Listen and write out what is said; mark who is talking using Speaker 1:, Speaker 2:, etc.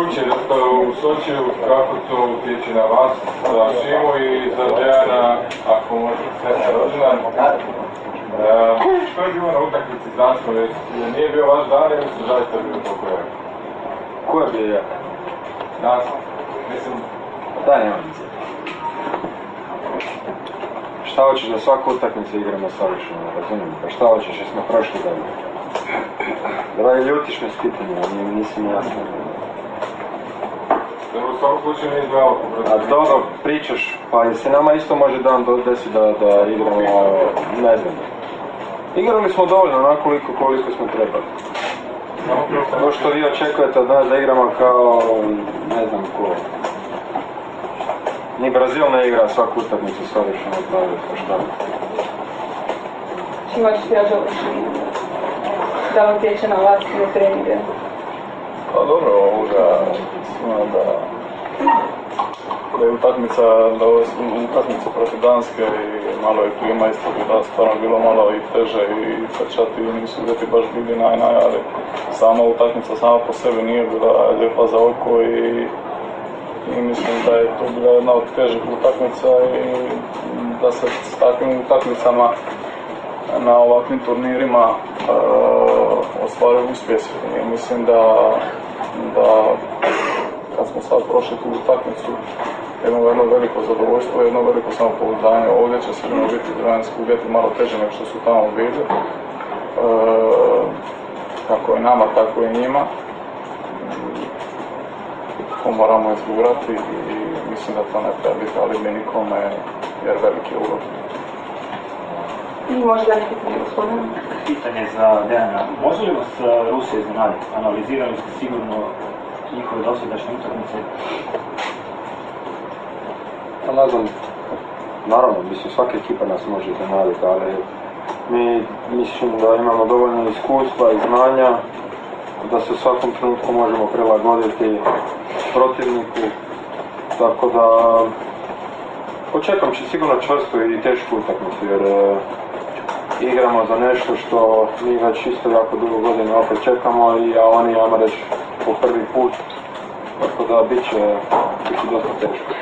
Speaker 1: vruće da ste u Sočiju, kako to utječe na vas, za Šimu i za Dejana, ako možete se rođendan. Što je bilo na utakmici s Danskom, jer nije bio vaš dan ili su zaista bili toliko jaki?
Speaker 2: Ko je bio jak?
Speaker 1: Dansko. Mislim...
Speaker 2: Da, nema nice. Šta hoćeš da svaku utakmicu igramo savršeno, razumijem? Pa šta hoćeš, jer smo prošli dalje? Dragi, ljutiš me s pitanjima, nisi mi jasno.
Speaker 1: U svakom slučaju nije izgledalo
Speaker 2: A dobro, pričaš, pa i se nama isto može dan desiti da igramo, ne znam. Igrali smo dovoljno onakoliko koliko smo trebali. To što vi očekujete od nas da igramo kao, ne znam ko. Ni Brazil ne igra svaku utakmicu savršeno pravilno, šta?
Speaker 3: Čima ćeš ja želiš da vam utječe na vas i na trenire?
Speaker 4: Pa dobro, da je utakmica protiv Danske i malo je klima isto da stvarno bilo malo i teže i trčati i nisu uvjeti baš bili ali sama utakmica sama po sebi nije bila lijepa za oko i mislim da je to bila jedna od težih utakmica i da se s takvim utakmicama na ovakvim turnirima ostvaruju uspjesi. I mislim da kad smo sad prošli tu utakmicu, jedno veliko zadovoljstvo, jedno veliko samopouzdanje. Ovdje će sigurno biti vremenski uvjeti malo teže nego što su tamo bili. Kako je nama, tako i njima. To moramo izgurati i mislim da to ne treba biti alibi nikome jer veliki je ulog.
Speaker 3: I možda neki pitanje gospodina?
Speaker 5: Pitanje za Dejana. Može li vas Rusija iznenaditi? Analizirali ste sigurno njihove dosadašnje utakmice?
Speaker 2: Pa ne znam, naravno, mislim svaka ekipa nas može iznenaditi, ali mi mislim da imamo dovoljno iskustva i znanja da se u svakom trenutku možemo prilagoditi protivniku, tako da očekam će sigurno čvrstu i tešku utakmicu jer igramo za nešto što mi već isto jako dugo godina opet čekamo, a oni, ajmo reći, po prvi put, tako da bit će dosta teško.